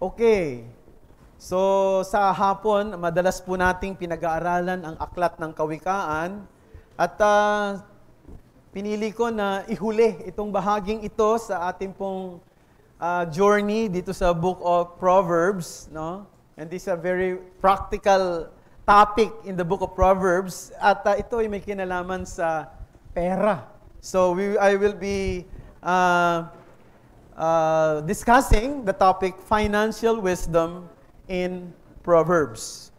Okay. So, sa hapon, madalas po nating pinag-aaralan ang aklat ng kawikaan at pinili ko na ihuli itong bahaging ito sa ating pong journey dito sa Book of Proverbs, no? And this is a very practical topic in the Book of Proverbs at ito ay may kinalaman sa pera. So, I will be discussing the topic financial wisdom in Proverbs.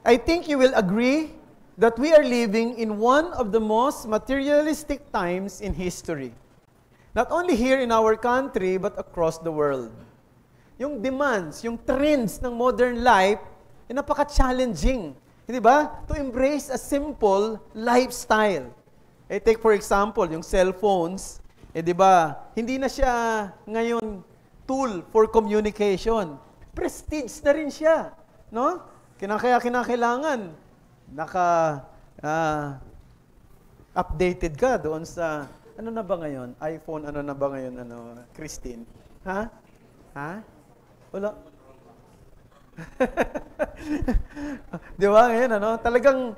I think you will agree that we are living in one of the most materialistic times in history. Not only here in our country, but across the world. Yung demands, yung trends ng modern life, ay napaka-challenging. Di ba? To embrace a simple lifestyle. Take for example, yung cellphones, di ba? Hindi na siya ngayon tool for communication. Prestige na rin siya, no? Kinakailangan updated ka doon sa ano na ba ngayon? iPhone ano na ba ngayon, Christine? Ha? Wala. Di ba ngayon, talagang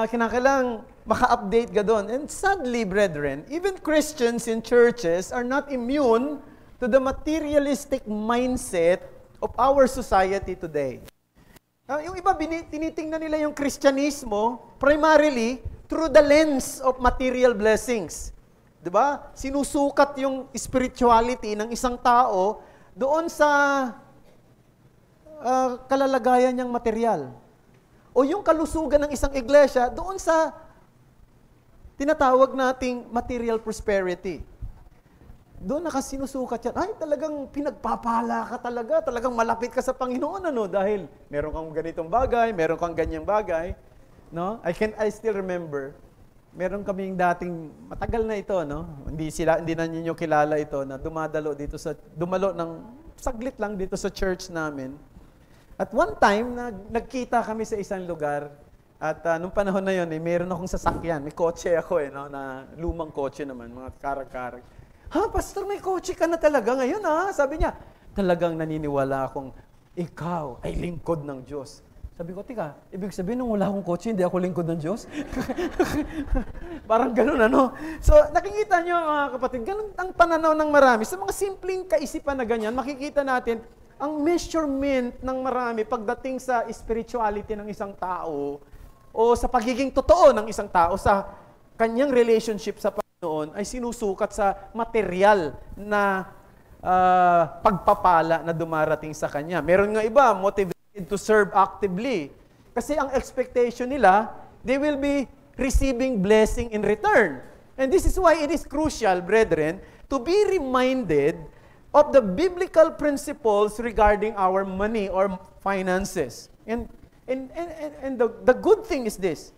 kinakailangan maka-update ka doon. And sadly, brethren, even Christians in churches are not immune to the materialistic mindset of our society today. Yung iba, tinitingnan nila yung Kristyanismo primarily through the lens of material blessings. Diba? Sinusukat yung spirituality ng isang tao doon sa kalalagayan niyang material. O yung kalusugan ng isang iglesia doon sa tinatawag nating material prosperity. Doon nakasinusukat yan. Ay, talagang pinagpapala ka talaga. Talagang malapit ka sa Panginoon, dahil meron kang ganitong bagay, meron kang ganyang bagay. No? I still remember, meron kaming dating, matagal na ito, Hindi na ninyo kilala ito, na dumalo ng saglit lang dito sa church namin. At one time, nagkita kami sa isang lugar, at nung panahon na yun, meron akong sasakyan. May kotse ako, na lumang kotse naman, mga karag-karag. Pastor, may kotse ka na talaga ngayon, Sabi niya, talagang naniniwala akong ikaw ay lingkod ng Diyos. Sabi ko, tika, ibig sabihin nung wala akong kotse, hindi ako lingkod ng Diyos? Parang ganun, So, nakikita niyo, mga kapatid, ganun ang pananaw ng marami. Sa mga simpleng kaisipan na ganyan, makikita natin ang measurement ng marami pagdating sa spirituality ng isang tao o sa pagiging totoo ng isang tao sa kanyang relationship sa noon ay sinusukat sa material na pagpapala na dumarating sa kanya. Meron nga iba, motivated to serve actively. Kasi ang expectation nila, they will be receiving blessing in return. And this is why it is crucial, brethren, to be reminded of the biblical principles regarding our money or finances. And the good thing is this,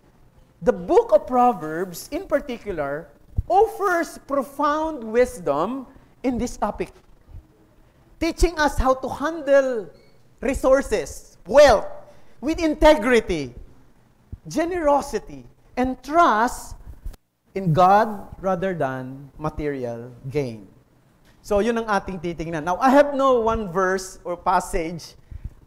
the book of Proverbs, in particular, offers profound wisdom in this topic, teaching us how to handle resources, wealth, with integrity, generosity, and trust in God rather than material gain. So, yun ang ating titingnan. Now, I have no one verse or passage.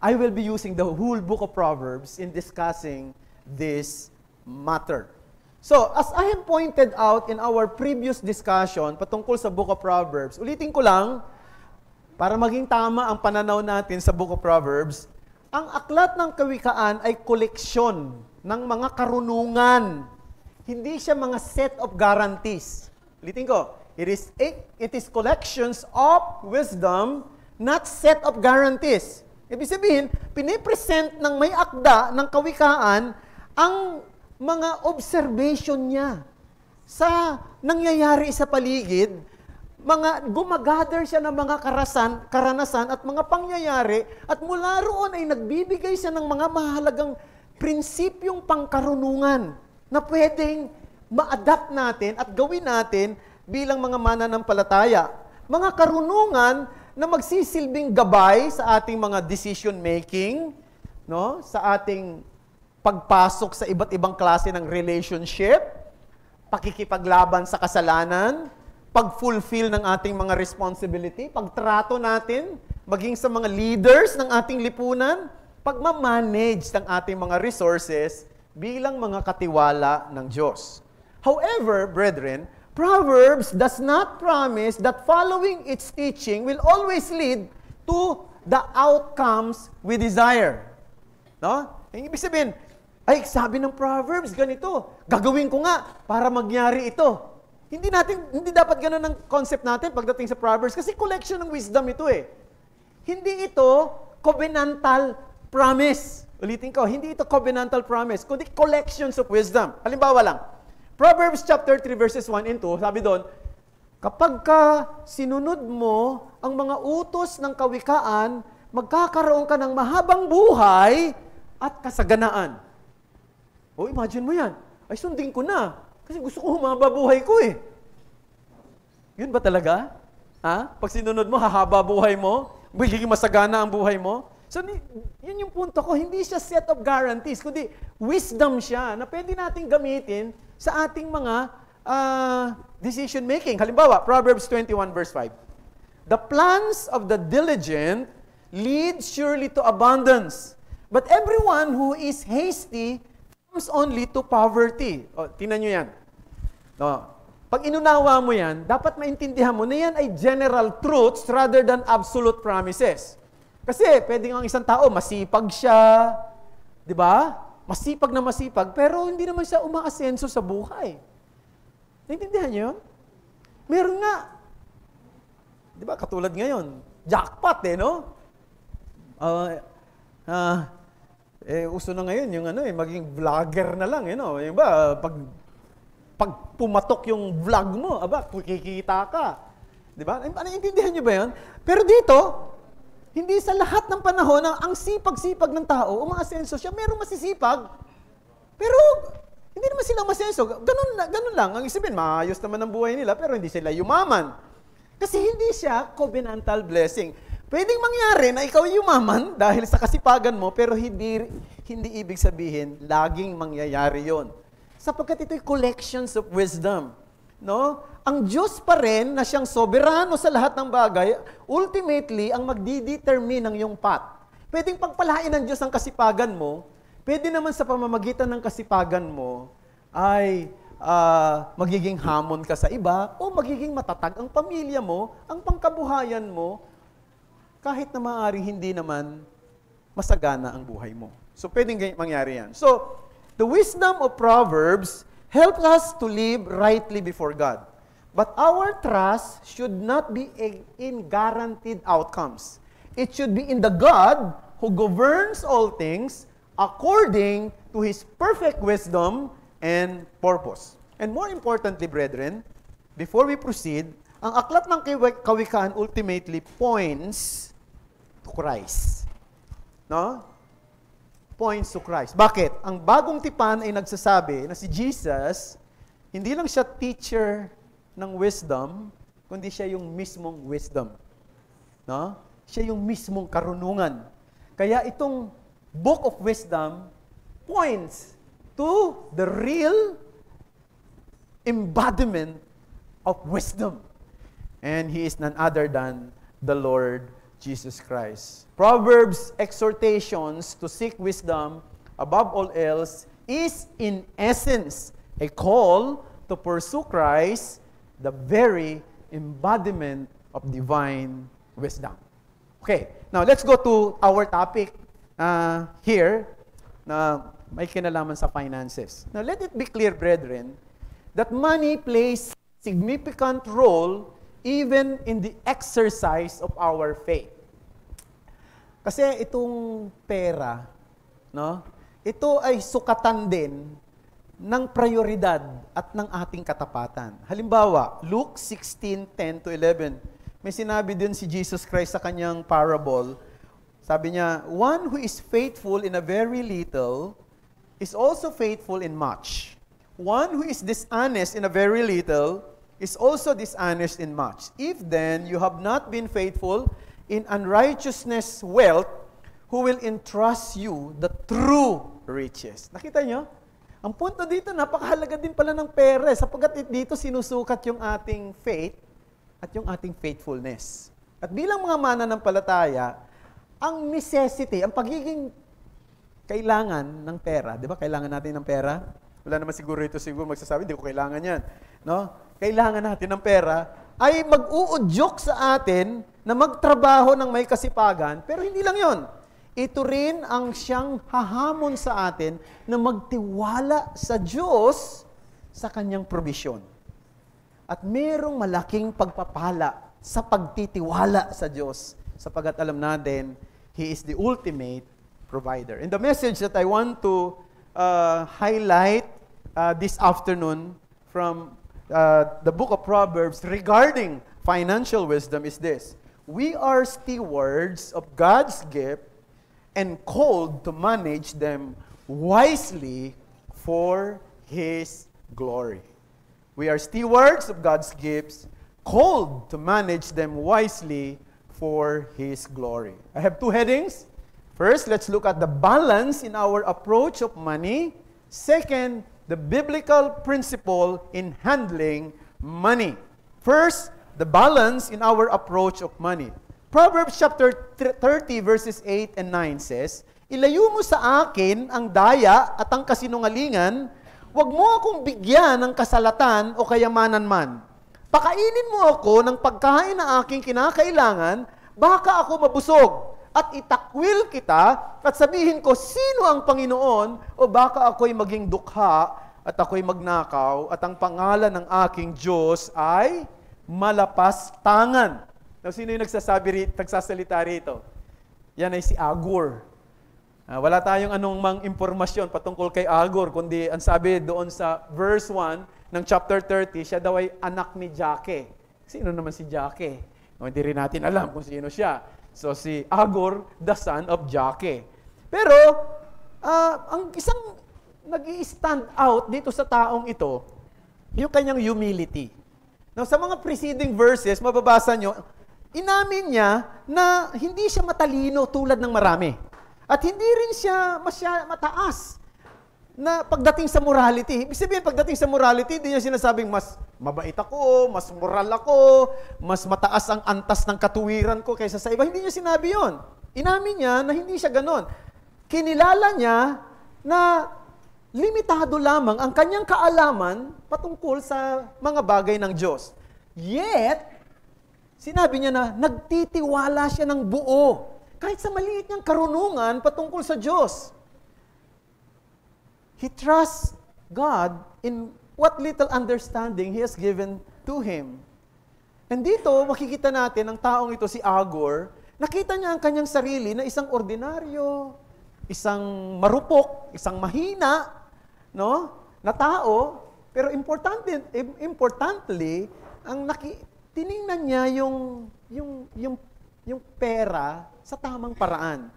I will be using the whole book of Proverbs in discussing this matter. So, as I have pointed out in our previous discussion patungkol sa Book of Proverbs, ulitin ko lang, para maging tama ang pananaw natin sa Book of Proverbs, ang aklat ng kawikaan ay koleksyon ng mga karunungan. Hindi siya mga set of guarantees. Ulitin ko, it is collections of wisdom, not set of guarantees. Ibig sabihin, pinipresent ng may akda ng kawikaan ang mga observation niya sa nangyayari sa paligid, gumagather siya ng mga karanasan at mga pangyayari, at mula roon ay nagbibigay siya ng mga mahalagang prinsipyong pangkarunungan na pwedeng ma-adapt natin at gawin natin bilang mga mananampalataya. Mga karunungan na magsisilbing gabay sa ating mga decision making, sa ating pagpasok sa iba't ibang klase ng relationship, pakikipaglaban sa kasalanan, pag-fulfill ng ating mga responsibility, pagtrato natin maging sa mga leaders ng ating lipunan, pagmamanage ng ating mga resources bilang mga katiwala ng Diyos. However, brethren, Proverbs does not promise that following its teaching will always lead to the outcomes we desire. No? Ibig sabihin, ay, sabi ng Proverbs, ganito, gagawin ko nga para magyari ito. Hindi dapat ganun ang concept natin pagdating sa Proverbs kasi collection ng wisdom ito eh. Hindi ito covenantal promise. Ulitin ko, hindi ito covenantal promise, kundi collections of wisdom. Halimbawa lang, Proverbs chapter 3 verses 1 and 2, sabi doon, kapag ka sinunod mo ang mga utos ng kawikaan, magkakaroon ka ng mahabang buhay at kasaganaan. O, imagine mo yan. Ay, sundin ko na. Kasi gusto ko humaba buhay ko eh. Yun ba talaga? Ha? Pag sinunod mo, hahaba buhay mo, magiging masagana ang buhay mo. So, yun yung punto ko. Hindi siya set of guarantees, kundi wisdom siya na pwede nating gamitin sa ating mga decision making. Halimbawa, Proverbs 21 verse 5. The plans of the diligent lead surely to abundance, but everyone who is hasty comes only to poverty. O, tingnan nyo yan. No. Pag inunawa mo yan, dapat maintindihan mo na yan ay general truths rather than absolute promises. Kasi pwede ang isang tao, masipag siya, di ba? Masipag na masipag, pero hindi naman siya umaasenso sa buhay. Naintindihan nyo? Meron nga, di ba, katulad ngayon, jackpot eh, no? Uso na ngayon yung maging vlogger na lang, Yung ba, pag pumatok yung vlog mo, kikita ka. Di ba? Naintindihan nyo ba yun? Pero dito, hindi sa lahat ng panahon ang sipag-sipag ng tao, umaasenso siya, merong masisipag, pero hindi naman sila masenso. Ganun lang. Ang isipin, maayos naman ang buhay nila, pero hindi sila yumaman. Kasi hindi siya covenantal blessing. Pwedeng mangyari na ikaw yumaman dahil sa kasipagan mo, pero hindi ibig sabihin, laging mangyayari yon. Sapagkat ito'y collections of wisdom. No? Ang Diyos pa rin na siyang soberano sa lahat ng bagay, ultimately, ang magdidetermine ng iyong path. Pwedeng pagpalain ng Diyos ang kasipagan mo, pwede naman sa pamamagitan ng kasipagan mo, ay magiging hamon ka sa iba, o magiging matatag ang pamilya mo, ang pangkabuhayan mo, kahit na maaaring hindi naman masagana ang buhay mo. So, pwedeng mangyari yan. So, the wisdom of Proverbs helps us to live rightly before God. But our trust should not be in guaranteed outcomes. It should be in the God who governs all things according to His perfect wisdom and purpose. And more importantly, brethren, before we proceed, ang aklat ng kawikaan ultimately points to Christ. No? Points to Christ. Bakit? Ang bagong tipan ay nagsasabi na si Jesus, hindi lang siya teacher ng wisdom, kundi siya yung mismong wisdom. No? Siya yung mismong karunungan. Kaya itong book of wisdom points to the real embodiment of wisdom. And He is none other than the Lord Jesus Christ. Proverbs' exhortations to seek wisdom above all else is in essence a call to pursue Christ, the very embodiment of divine wisdom. Okay, now let's go to our topic here na may kinalaman sa finances. Now let it be clear, brethren, that money plays significant role even in the exercise of our faith. Kasi itong pera, no? Ito ay sukatan din ng prioridad at ng ating katapatan. Halimbawa, Luke 16:10-11, may sinabi din si Jesus Christ sa kanyang parable. Sabi niya, one who is faithful in a very little is also faithful in much. One who is dishonest in a very little is also dishonest in much. If then you have not been faithful in unrighteousness wealth, who will entrust you the true riches? Nakita nyo? Ang punto dito, napakahalaga din pala ng pera, sapagkat dito sinusukat yung ating faith at yung ating faithfulness. At bilang mga mananampalataya, ang necessity, ang pagiging kailangan ng pera, di ba? Kailangan natin ng pera? Wala naman siguro magsasabi, hindi ko kailangan yan. No? Kailangan natin ng pera, ay mag-uudyok sa atin na magtrabaho ng may kasipagan, pero hindi lang yon. Ito rin ang siyang hahamon sa atin na magtiwala sa Diyos sa kanyang provision. At merong malaking pagpapala sa pagtitiwala sa Diyos, sapagat alam natin, He is the ultimate provider. And the message that I want to highlight this afternoon from the book of Proverbs regarding financial wisdom is this. We are stewards of God's gift and called to manage them wisely for His glory. We are stewards of God's gifts, called to manage them wisely for His glory. I have two headings. First, let's look at the balance in our approach of money. Second, the biblical principle in handling money. First, the balance in our approach of money. Proverbs chapter 30 verses 8 and 9 says, "Ilayo mo sa akin ang daya at ang kasinungalingan, huwag mo akong bigyan ng kasalatan o kayamanan man. Pakainin mo ako ng pagkain na aking kinakailangan, baka ako mabusog. At itakwil kita at sabihin ko, sino ang Panginoon? O baka ako'y maging dukha at ako'y magnakaw at ang pangalan ng aking Diyos ay malapastangan." Now, sino yung nagsasalita rito? Yan ay si Agur. Wala tayong anong impormasyon patungkol kay Agur, kundi ang sabi doon sa verse 1 ng chapter 30, siya daw ay anak ni Jake. Sino naman si Jake? Hindi rin natin alam kung sino siya. So, si Agur, the son of Jake. Pero, ang isang nag-i-stand out dito sa taong ito, yung kanyang humility. Now, sa mga preceding verses, mababasa nyo, inamin niya na hindi siya matalino tulad ng marami. At hindi rin siya mataas na pagdating sa morality. Ibig sabihin, pagdating sa morality, hindi niya sinasabing mas mabait ako, mas moral ako, mas mataas ang antas ng katuwiran ko kaysa sa iba. Hindi niya sinabi yon. Inamin niya na hindi siya ganon. Kinilala niya na limitado lamang ang kanyang kaalaman patungkol sa mga bagay ng Diyos. Yet, sinabi niya na nagtitiwala siya ng buo kahit sa maliit niyang karunungan patungkol sa Diyos. He trusts God in what little understanding He has given to him. And dito, makikita natin ang taong ito, si Agur, nakita niya ang kanyang sarili na isang ordinaryo, isang marupok, isang mahina, no, na tao, pero importantly, tiningnan niya yung pera sa tamang paraan.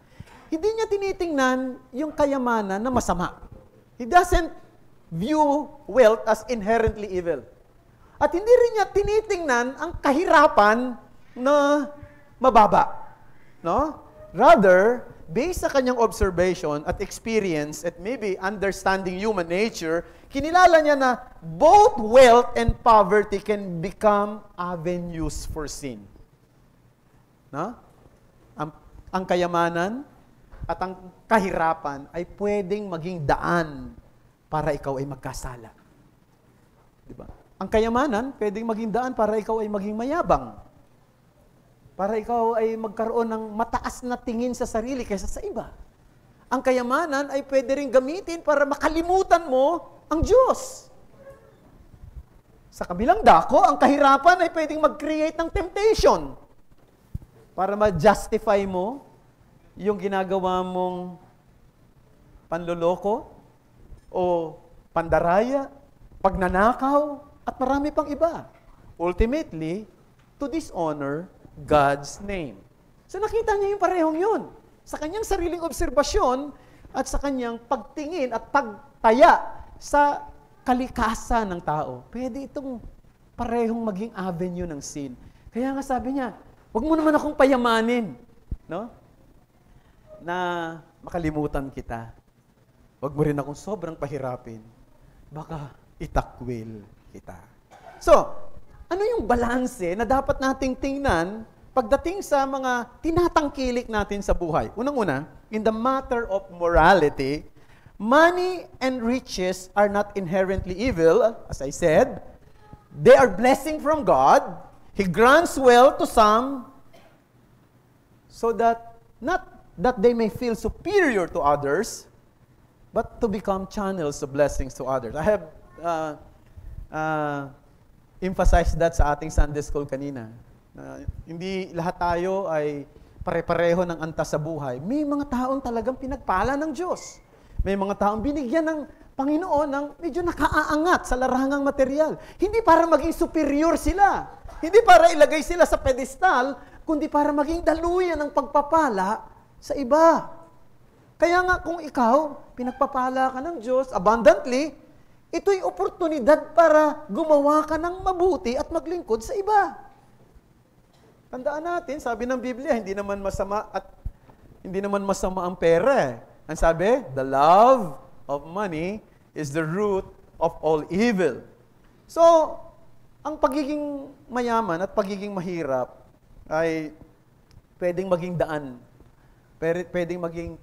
Hindi niya tinitingnan yung kayamanan na masama. He doesn't view wealth as inherently evil. At hindi rin niya tinitingnan ang kahirapan na mababa. No? Rather, based sa kanyang observation at experience at maybe understanding human nature, kinilala niya na both wealth and poverty can become avenues for sin. No? Ang kayamanan at ang kahirapan ay pwedeng maging daan para ikaw ay magkasala. Diba? Ang kayamanan, pwedeng maging daan para ikaw ay maging mayabang. Para ikaw ay magkaroon ng mataas na tingin sa sarili kaysa sa iba. Ang kayamanan ay pwede rin gamitin para makalimutan mo ang Diyos. Sa kabilang dako, ang kahirapan ay pwedeng mag-create ng temptation para ma-justify mo yung ginagawa mong panloloko o pandaraya, pagnanakaw, at marami pang iba. Ultimately, to dishonor God's name. So nakita niya yung parehong yun. Sa kanyang sariling obserbasyon at sa kanyang pagtingin at pagtaya sa kalikasan ng tao. Pwede itong parehong maging avenue ng sin. Kaya nga sabi niya, huwag mo naman akong payamanin, no? Na makalimutan kita. Huwag mo rin akong sobrang pahirapin. Baka itakwil kita. So, ano yung balanse na dapat nating tingnan pagdating sa mga tinatangkilik natin sa buhay, unang-una, in the matter of morality, money and riches are not inherently evil, as I said. They are blessing from God. He grants wealth to some so that, not that they may feel superior to others, but to become channels of blessings to others. I have emphasized that sa ating Sunday school kanina. Hindi lahat tayo ay pare-pareho ng antas sa buhay. May mga taong talagang pinagpala ng Diyos. May mga taong binigyan ng Panginoon ng medyo nakaaangat sa larangang material. Hindi para maging superior sila. Hindi para ilagay sila sa pedestal, kundi para maging daluyan ng pagpapala sa iba. Kaya nga kung ikaw, pinagpapala ka ng Diyos abundantly, ito'y oportunidad para gumawa ka ng mabuti at maglingkod sa iba. Tandaan natin, sabi ng Biblia, hindi naman masama ang pera. Ang sabi, the love of money is the root of all evil. So, ang pagiging mayaman at pagiging mahirap ay pwedeng maging daan. Pwedeng maging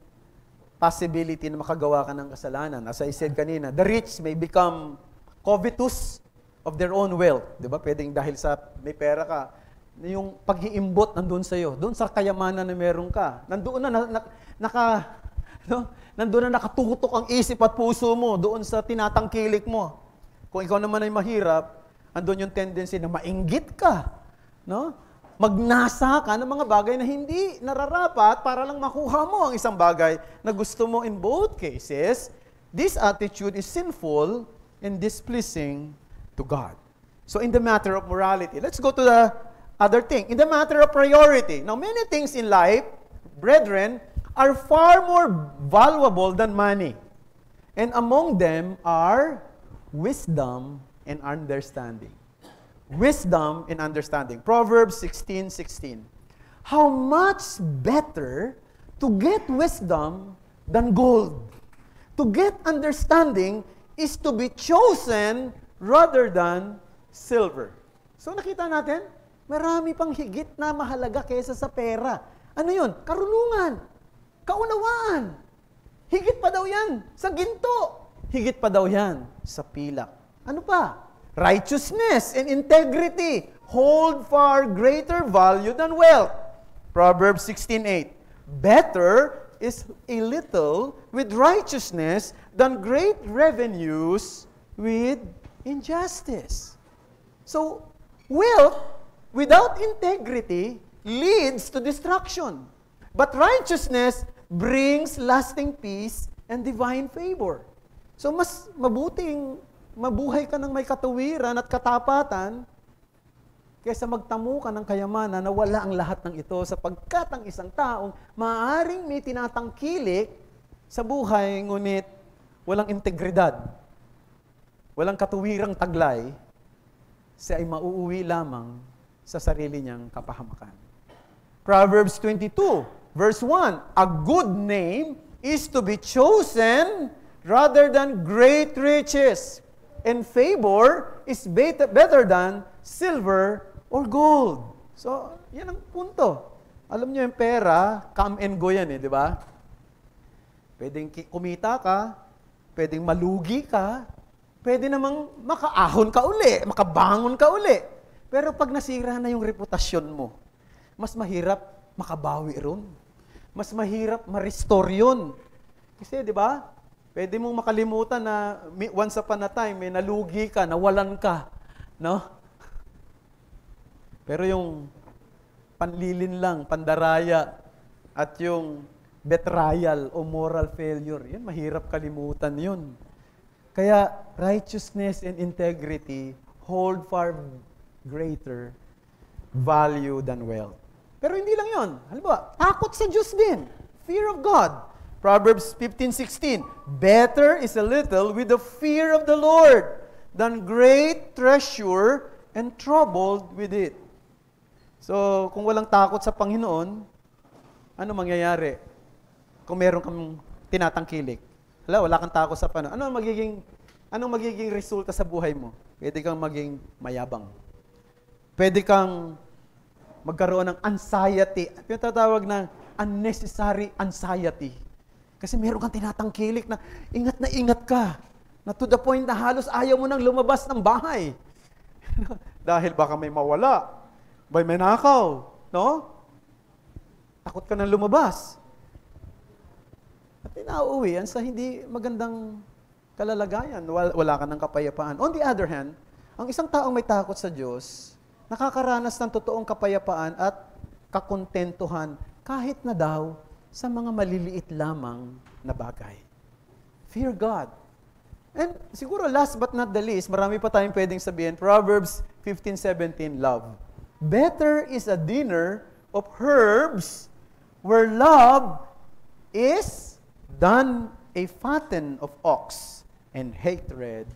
possibility na makagawa ka ng kasalanan. As I said kanina, the rich may become covetous of their own wealth. Diba? Pwedeng dahil sa may pera ka, yung pag-iimbot nandun sa'yo, doon sa kayamanan na meron ka. Nandoon na nakatutok ang isip at puso mo, doon sa tinatangkilik mo. Kung ikaw naman ay mahirap, andun yung tendency na mainggit ka. No? Magnasa ka ng mga bagay na hindi nararapat para lang makuha mo ang isang bagay na gusto mo. In both cases, this attitude is sinful and displeasing to God. So in the matter of morality, let's go to the other thing. In the matter of priority, now many things in life, brethren, are far more valuable than money. And among them are wisdom and understanding. Wisdom and understanding. Proverbs 16:16. How much better to get wisdom than gold. To get understanding is to be chosen rather than silver. So nakita natin, marami pang higit na mahalaga kaysa sa pera. Ano yun? Karunungan. Kaunawaan. Higit pa daw yan sa ginto. Higit pa daw yan sa pilak. Ano pa? Righteousness and integrity hold far greater value than wealth. Proverbs 16:8. Better is a little with righteousness than great revenues with injustice. So, wealth without integrity leads to destruction. But righteousness brings lasting peace and divine favor. So, mas mabuting mabuhay ka ng may katuwiran at katapatan kaysa magtamo ka ng kayamanan na wala ang lahat ng ito sapagkat ang isang taong maaaring may tinatangkilik sa buhay ngunit walang integridad, walang katuwirang taglay, siya ay mauuwi lamang sa sarili niyang kapahamakan. Proverbs 22, verse 1, a good name is to be chosen rather than great riches. And favor is better than silver or gold. So, yan ang punto. Alam niyo yung pera, come and go yan di ba? Pwedeng kumita ka, pwedeng malugi ka, pwede namang makaahon ka uli, makabangon ka uli. Pero pag nasira na yung reputasyon mo, mas mahirap makabawi ron. Mas mahirap ma-restore yun. Kasi, di ba? Pwede mong makalimutan na once upon a time, may nalugi ka, nawalan ka. No? Pero yung panlilin lang, pandaraya, at yung betrayal o moral failure, yun, mahirap kalimutan yun. Kaya, righteousness and integrity hold far greater value than wealth. Pero hindi lang yun. Halimbawa, takot sa Diyos din. Fear of God. Proverbs 15:16, better is a little with the fear of the Lord than great treasure and troubled with it. So, kung walang takot sa Panginoon, ano mangyayari? Kung meron kang tinatangkilik. Wala kang takot sa Panginoon. Anong magiging resulta sa buhay mo? Pwede kang maging mayabang. Pwede kang magkaroon ng anxiety. Tinatawag na unnecessary anxiety. Kasi meron kang tinatangkilik na ingat ka. Na to the point na halos ayaw mo nang lumabas ng bahay. Dahil baka may mawala. May nakaw. No? Takot ka nang lumabas. At pinauwi yan sa hindi magandang kalalagayan. Wala ka ng kapayapaan. On the other hand, ang isang taong may takot sa Diyos, nakakaranas ng totoong kapayapaan at kakontentuhan kahit na daw sa mga maliliit lamang na bagay. Fear God. And siguro last but not the least, marami pa tayong pwedeng sabihin, Proverbs 15:17, love. Better is a dinner of herbs where love is than a fatten of ox and hatred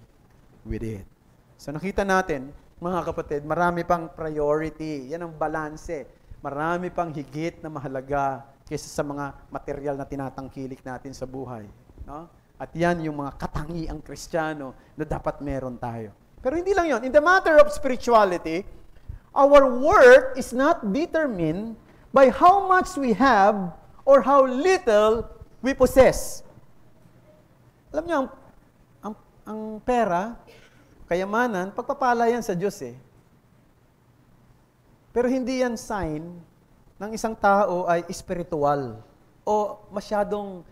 with it. So nakita natin, mga kapatid, marami pang priority. Yan ang balanse. Marami pang higit na mahalaga kaysa sa mga material na tinatangkilik natin sa buhay. No? At yan yung mga katangiang Kristiyano na dapat meron tayo. Pero hindi lang yon. In the matter of spirituality, our worth is not determined by how much we have or how little we possess. Alam niyo, ang pera, kayamanan, pagpapala yan sa Diyos eh. Pero hindi yan sign ng isang tao ay spiritual o masyadong,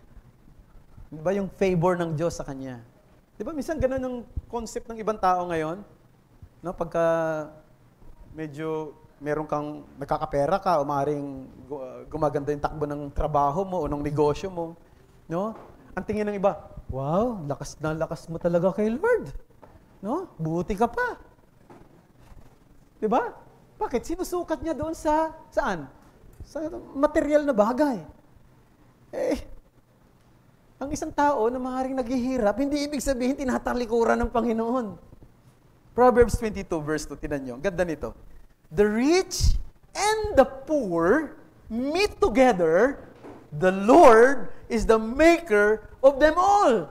di ba, yung favor ng Diyos sa kanya. Di ba, minsan ganun ang concept ng ibang tao ngayon. No, pagka medyo meron kang nagkakapera ka o maaaring gumaganda yung takbo ng trabaho mo o ng negosyo mo, no? Ang tingin ng iba, wow, lakas na lakas mo talaga kay Lord. No? Buti ka pa. Di ba? Bakit? Sinusukat niya doon sa, saan? Sa material na bagay. Ang isang tao na maaaring naghihirap, hindi ibig sabihin tinatalikuran ng Panginoon. Proverbs 22 verse 2, tinan nyo. Ganda nito. The rich and the poor meet together. The Lord is the maker of them all.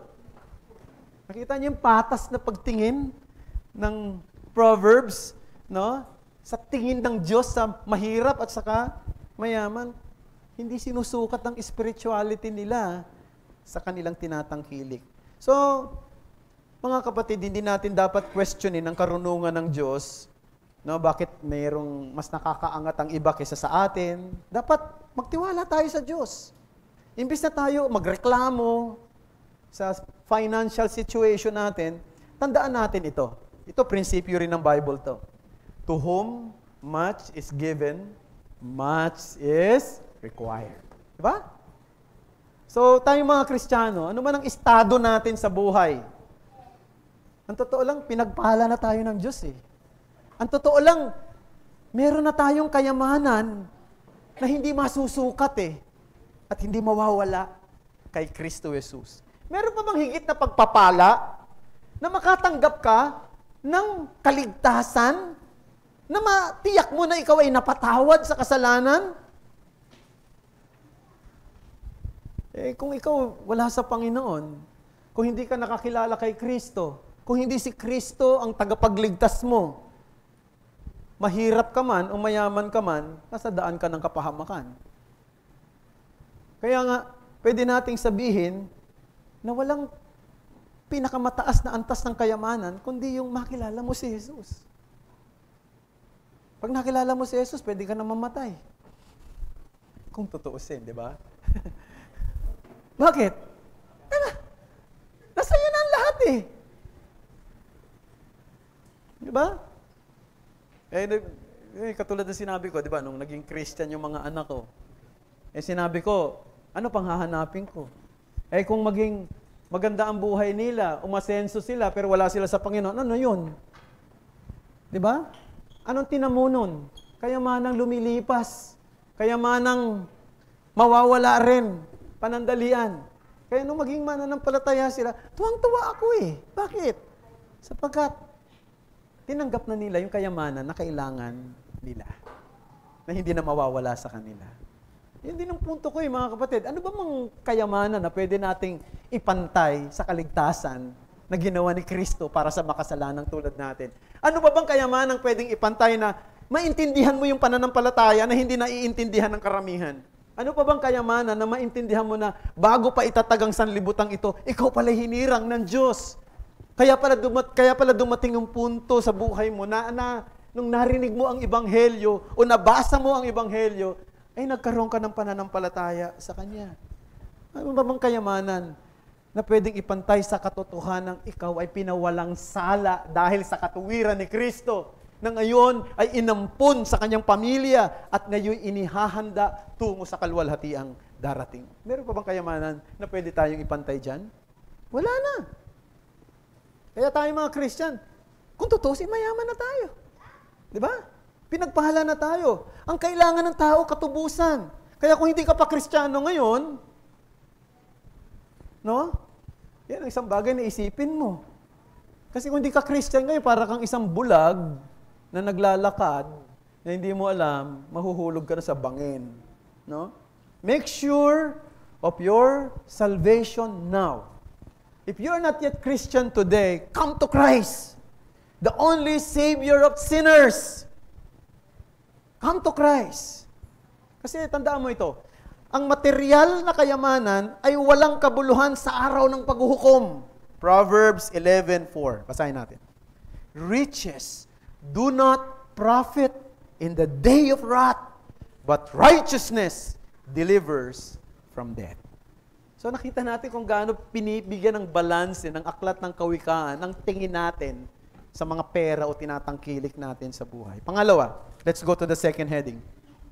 Nakita niyo yung patas na pagtingin ng Proverbs, no? Sa tingin ng Diyos sa mahirap at saka mayaman, hindi sinusukat ang spirituality nila sa kanilang tinatangkilik. So, mga kapatid, hindi natin dapat questionin ang karunungan ng Diyos, no? Bakit mayroong mas nakakaangat ang iba kaysa sa atin? Dapat magtiwala tayo sa Diyos. Imbis na tayo magreklamo sa financial situation natin, tandaan natin ito. Ito, prinsipyo rin ng Bible to. To whom much is given, much is required. Diba? So, tayong mga Kristiyano, ano man ang estado natin sa buhay? Ang totoo lang, pinagpala na tayo ng Diyos eh. Ang totoo lang, meron na tayong kayamanan na hindi masusukat eh. At hindi mawawala kay Kristo Jesus. Meron pa bang higit na pagpapala na makatanggap ka ng kaligtasan na matiyak mo na ikaw ay napatawad sa kasalanan? Kung ikaw wala sa Panginoon, kung hindi ka nakakilala kay Kristo, kung hindi si Kristo ang tagapagligtas mo, mahirap ka man o mayaman ka man, nasa daan ka ng kapahamakan. Kaya nga, pwede nating sabihin na walang pinakamataas na antas ng kayamanan, kundi yung makilala mo si Jesus. Pag nakilala mo si Jesus, pwede ka na mamatay. Kung tutuusin, di ba? Bakit? Nasa iyo na ang lahat eh. Di ba? Katulad na sinabi ko, di ba, nung naging Christian yung mga anak ko, sinabi ko, ano pang hahanapin ko? Kung maging maganda ang buhay nila, umasenso sila, pero wala sila sa Panginoon, ano yun? Di ba? Anong tinamunon? Kayamanang lumilipas. Kayamanang mawawala rin. Panandalian. Kaya nung maging mananampalataya sila, tuwang-tuwa ako eh. Bakit? Sapagkat tinanggap na nila yung kayamanan na kailangan nila. Na hindi na mawawala sa kanila. Yun din ang punto ko mga kapatid. Ano ba mang kayamanan na pwede nating ipantay sa kaligtasan na ginawa ni Kristo para sa makasalanang tulad natin? Ano ba bang kayamanan pwedeng ipantay na maintindihan mo yung pananampalataya na hindi naiintindihan ng karamihan. Ano pa bang kayamanan na maintindihan mo na bago pa itatag ang sanlibutang ito, ikaw pala hinirang ng Diyos. Kaya pala dumating yung punto sa buhay mo na nung narinig mo ang Ebanghelyo o nabasa mo ang Ebanghelyo, ay nagkaroon ka ng pananampalataya sa Kanya. Ano ba bang kayamanan na pwedeng ipantay sa katotohanan ikaw ay pinawalang sala dahil sa katuwiran ni Kristo, na ngayon ay inampun sa kanyang pamilya at ngayon inihahanda tungo sa kalwalhatiang darating. Meron pa bang kayamanan na pwede tayong ipantay dyan? Wala na. Kaya tayo mga Christian, kung tutusin, mayaman na tayo. Di ba? Pinagpahala na tayo. Ang kailangan ng tao, katubusan. Kaya kung hindi ka pa Kristiyano ngayon, no? Yan ang isang bagay na isipin mo. Kasi kung hindi ka Christian ngayon, para kang isang bulag na naglalakad, na hindi mo alam, mahuhulog ka na sa bangin. No? Make sure of your salvation now. If you're not yet Christian today, come to Christ, the only Savior of sinners. Come to Christ. Kasi tandaan mo ito, ang material na kayamanan ay walang kabuluhan sa araw ng paghuhukom. Proverbs 11:4. Basahin natin. Riches do not profit in the day of wrath, but righteousness delivers from death. So nakita natin kung gaano pinibigyan ng balanse, ng aklat ng kawikaan, ng tingin natin sa mga pera o tinatangkilik natin sa buhay. Pangalawa, let's go to the second heading.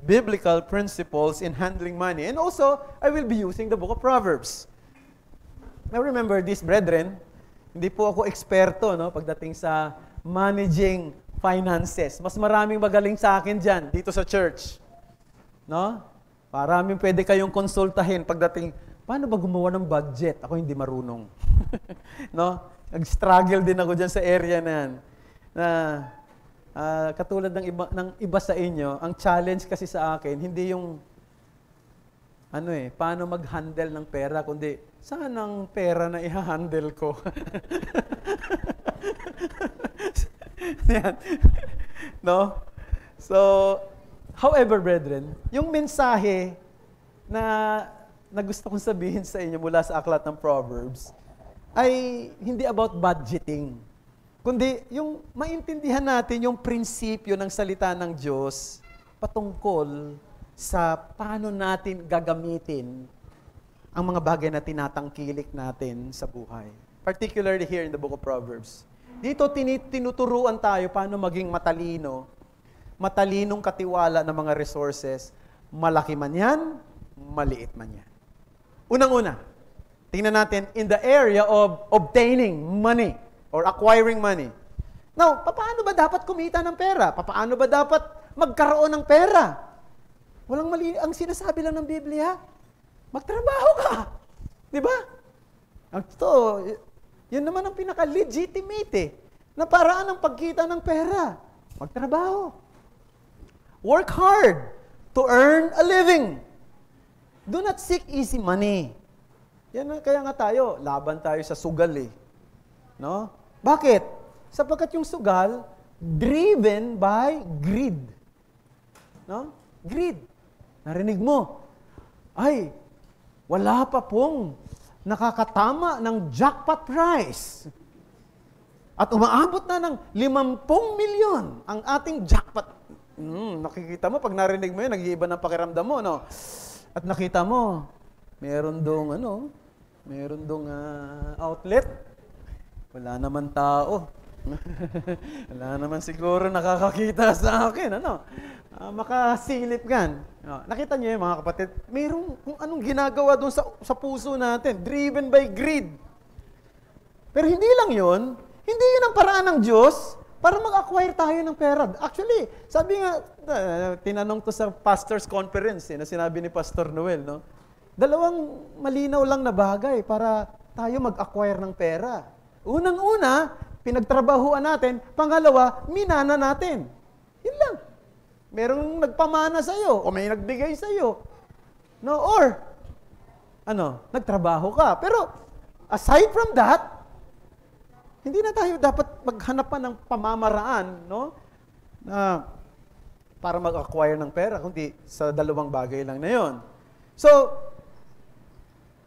Biblical principles in handling money. And also, I will be using the book of Proverbs. Now remember this, brethren, hindi po ako eksperto pagdating sa managing finances. Mas maraming magaling sa akin dyan, dito sa church. No? Maraming pwede kayong konsultahin pagdating, paano ba gumawa ng budget? Ako hindi marunong. No? Nag-struggle din ako dyan sa area na yan. Katulad ng iba sa inyo, ang challenge kasi sa akin, hindi yung paano mag-handle ng pera, kundi saan ang pera na i-handle ko? Yan. No? So, however, brethren, yung mensahe na gusto kong sabihin sa inyo mula sa aklat ng Proverbs ay hindi about budgeting. Kundi yung maintindihan natin yung prinsipyo ng salita ng Diyos patungkol sa paano natin gagamitin ang mga bagay na tinatangkilik natin sa buhay. Particularly here in the book of Proverbs. Dito tinuturuan tayo paano maging matalinong katiwala ng mga resources, malaki man yan, maliit man yan. Unang-una, tingnan natin in the area of obtaining money or acquiring money. Now, paano ba dapat kumita ng pera? Paano ba dapat magkaroon ng pera? Walang mali. Ang sinasabi lang ng Biblia, magtrabaho ka. Di ba? Ito, yun naman ang pinaka-legitimate na paraan ng pagkita ng pera. Magtrabaho. Work hard to earn a living. Do not seek easy money. Yan kaya nga tayo, laban tayo sa sugal No? Bakit? Sapagkat yung sugal, driven by greed. No? Greed. Narinig mo, ay, wala pa pong nakakatama ng jackpot prize. At umaabot na ng 50 milyon ang ating jackpot. Nakikita mo, pag narinig mo yun, nag-iiba ng pakiramdam mo, no? At nakita mo, meron dong outlet. Wala naman tao. Wala naman siguro nakakakita sa akin, makasilip gan. Nakita niyo mga kapatid, mayroong kung anong ginagawa doon sa puso natin, driven by greed. Pero hindi lang yun, hindi yun ang paraan ng Diyos para mag-acquire tayo ng pera. Actually, sabi nga, tinanong to sa pastor's conference, na sinabi ni Pastor Noel, dalawang malinaw lang na bagay para tayo mag-acquire ng pera. Unang-una, pinagtrabahuan natin. Pangalawa, minana natin. Yun lang. Merong nagpamana sa'yo o may nagbigay sa'yo. No? Or, nagtrabaho ka. Pero, aside from that, hindi na tayo dapat maghanap pa ng pamamaraan, para mag-acquire ng pera, kundi sa dalawang bagay lang na yon. So,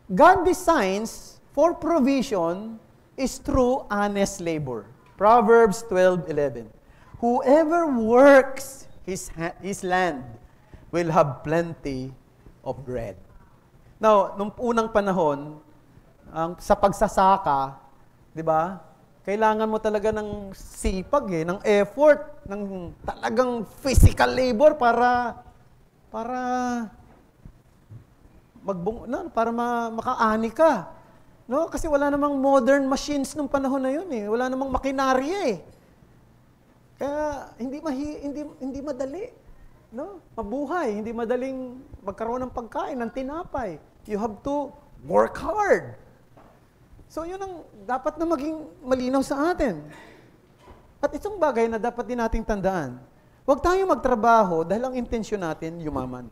God designs for provision is through honest labor. Proverbs 12:11. Whoever works his land will have plenty of bread. Now, nung unang panahon, sa pagsasaka, di ba? Kailangan mo talaga ng sipag ng effort, ng talagang physical labor para makaani ka. No? Kasi wala namang modern machines nung panahon na yun Wala namang makinarya Kaya hindi madali. No? Mabuhay, hindi madaling magkaroon ng pagkain, ng tinapay. You have to work hard. So, yun ang dapat na maging malinaw sa atin. At itong bagay na dapat din nating tandaan, huwag tayong magtrabaho dahil ang intensyon natin, yumaman.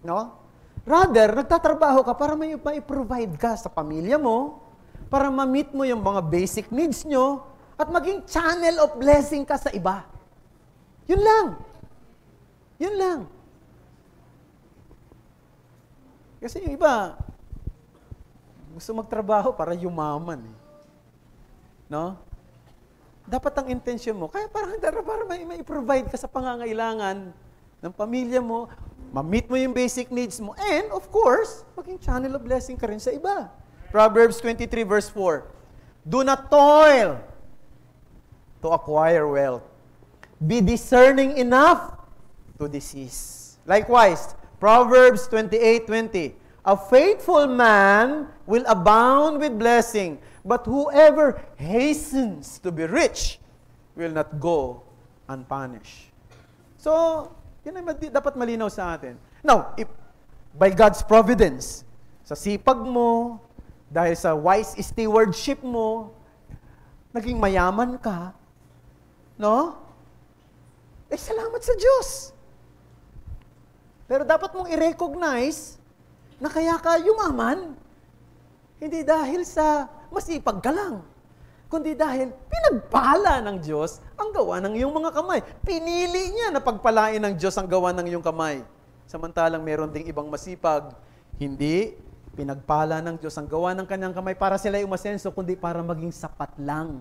No? Rather, nagtatrabaho ka para may provide ka sa pamilya mo, para ma-meet mo yung mga basic needs nyo, at maging channel of blessing ka sa iba. Yun lang. Yun lang. Kasi yung iba, gusto magtrabaho para yumaman. No? Dapat ang intensyon mo, kaya para may provide ka sa pangangailangan ng pamilya mo, ma-meet mo yung basic needs mo, and of course, maging channel of blessing ka rin sa iba. Proverbs 23 verse 4. Do not toil to acquire wealth. Be discerning enough to desist. Likewise, Proverbs 28:20. A faithful man will abound with blessing, but whoever hastens to be rich will not go unpunished. So, yun ay dapat malinaw sa atin. Now, if by God's providence, sa sipag mo, dahil sa wise stewardship mo, naging mayaman ka, no? Salamat sa Diyos. Pero dapat mong i-recognize na kaya ka yumaman, hindi dahil sa masipag ka lang, kundi dahil pinagpala ng Diyos ang gawa ng iyong mga kamay. Pinili niya na pagpalain ng Diyos ang gawa ng iyong kamay. Samantalang meron ding ibang masipag, hindi pinagpala ng Diyos ang gawa ng kanyang kamay para sila umasenso, kundi para maging sapat lang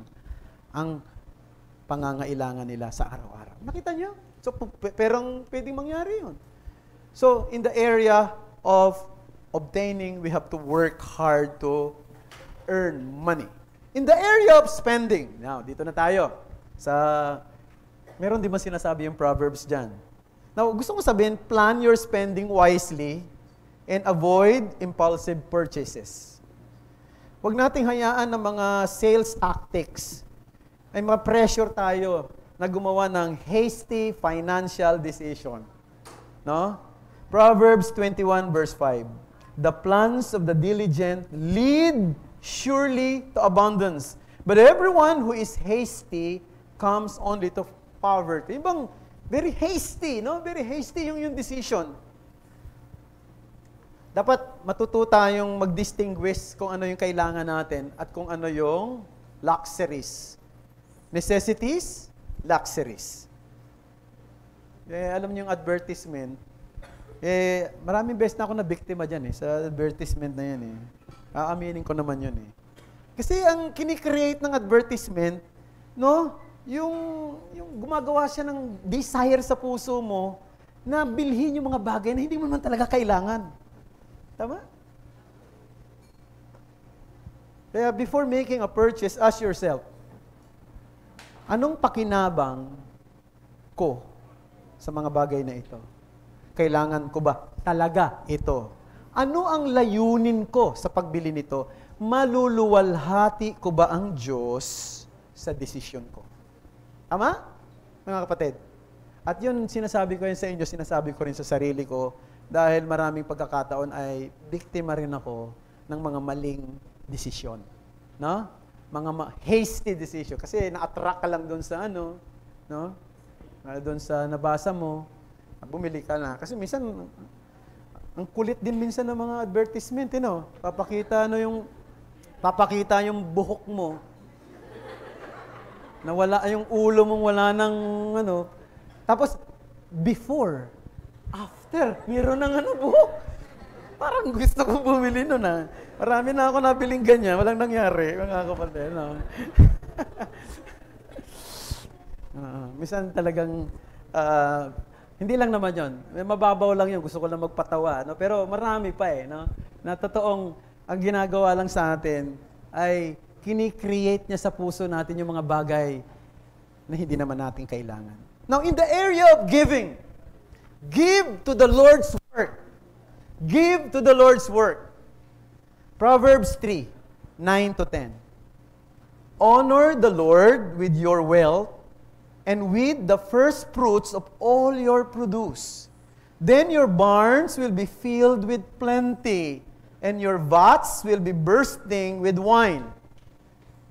ang pangangailangan nila sa araw-araw. Nakita niyo? So, pero pwedeng mangyari yun. So, in the area of obtaining, we have to work hard to earn money. In the area of spending, now, dito na tayo. Meron di ba sinasabi yung Proverbs dyan? Now, gusto ko sabihin, plan your spending wisely and avoid impulsive purchases. Huwag nating hayaan ng mga sales tactics. Ay mga pressure tayo na gumawa ng hasty financial decision. No? Proverbs 21 verse 5. The plans of the diligent lead surely to abundance, but everyone who is hasty comes only to poverty. Ibang very hasty, no? Very hasty yung decision. Dapat matuto tayong mag-distinguish kung ano yung kailangan natin at kung ano yung luxuries. Necessities, luxuries. Alam niyo yung advertisement, maraming beses na ako na biktima dyan sa advertisement na yan Aaminin ko naman yun Kasi ang kinikreate ng advertisement, no, yung gumagawa siya ng desire sa puso mo na bilhin yung mga bagay na hindi mo naman talaga kailangan. Tama? Kaya before making a purchase, ask yourself, anong pakinabang ko sa mga bagay na ito? Kailangan ko ba talaga ito? Ano ang layunin ko sa pagbili nito? Maluluwalhati ko ba ang Diyos sa desisyon ko? Tama? Mga kapatid. At yun, sinasabi ko yun sa inyo, sinasabi ko rin sa sarili ko, dahil maraming pagkakataon ay biktima rin ako ng mga maling desisyon. No? Mga hasty decision. Kasi na-attract ka lang doon sa no? Doon sa nabasa mo, bumili ka na. Kasi minsan, ang kulit din minsan ng mga advertisement, papakita yung buhok mo, na wala yung ulo mong wala ng Tapos, before, after, meron ng buhok. Parang gusto ko bumili nun Marami na ako nabiling ganyan, walang nangyari, mga kapatid. No? Minsan talagang, hindi lang naman yun. Mababaw lang yun, gusto ko lang magpatawa. No? Pero marami pa no? Na totoong, ang ginagawa lang sa atin ay kini-create niya sa puso natin yung mga bagay na hindi naman natin kailangan. Now, in the area of giving, give to the Lord's work. Give to the Lord's work. Proverbs 3, 9 to 10. Honor the Lord with your wealth and with the first fruits of all your produce. Then your barns will be filled with plenty, and your vats will be bursting with wine.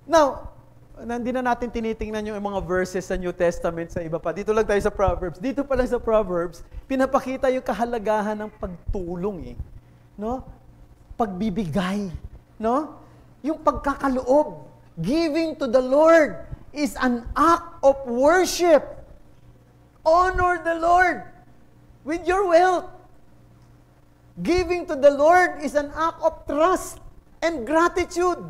Now, hindi na natin tinitingnan yung mga verses sa New Testament sa iba pa. Dito lang tayo sa Proverbs. Dito pa lang sa Proverbs, pinapakita yung kahalagahan ng pagtulong no? Pagbibigay, no? Yung pagkakaloob. Giving to the Lord is an act of worship. Honor the Lord with your wealth. Giving to the Lord is an act of trust and gratitude.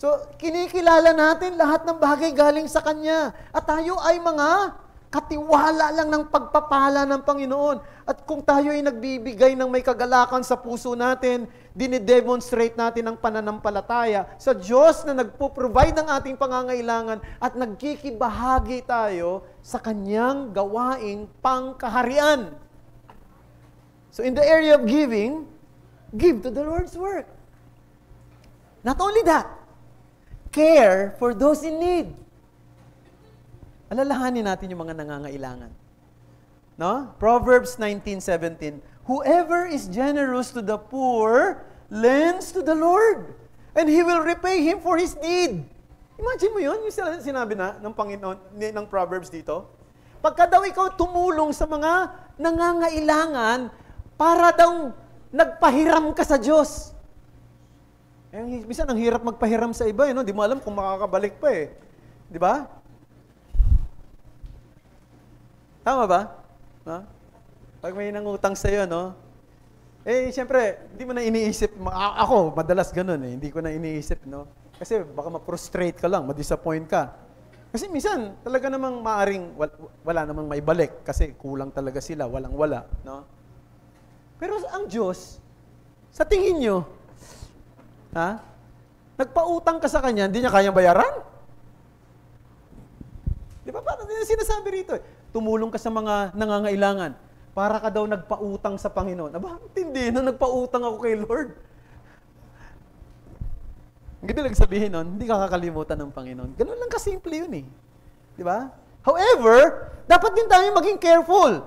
So, kinikilala natin lahat ng bagay galing sa Kanya. At tayo ay mga katiwala lang ng pagpapala ng Panginoon. At kung tayo ay nagbibigay ng may kagalakan sa puso natin, dinidemonstrate natin ang pananampalataya sa Diyos na nagpo-provide ng ating pangangailangan at nagkikibahagi tayo sa Kanyang gawaing pangkaharian. So in the area of giving, give to the Lord's work. Not only that, care for those in need. Alalahanin natin yung mga nangangailangan. No? Proverbs 19:17. Whoever is generous to the poor lends to the Lord, and He will repay him for his need. Imagine mo yun, yung sinabi ng Panginoon, ng Proverbs dito. Pagka daw ikaw tumulong sa mga nangangailangan, para daw nagpahiram ka sa Diyos. Minsan, ang hirap magpahiram sa iba, no? Di mo alam kung makakabalik pa Di ba? Tama ba? No? Pag may nangutang sa'yo, no? Siyempre, hindi mo na iniisip. Ako, madalas ganun Hindi ko na iniisip, no? Kasi baka ma-frustrate ka lang, ma-disappoint ka. Kasi minsan, talaga namang maaring wala namang maibalik kasi kulang talaga sila, walang-wala, no? Pero ang Diyos, sa tingin nyo, nagpautang ka sa Kanya, hindi niya kayang bayaran? Di ba? Parang sinasabi rito tumulong ka sa mga nangangailangan. Para ka daw nagpautang sa Panginoon. Aba, hindi na nagpautang ako kay Lord. Ang ibig sabihin nun, hindi ka kakalimutan ng Panginoon. Ganun lang kasimple yun Di ba? However, dapat din tayo maging careful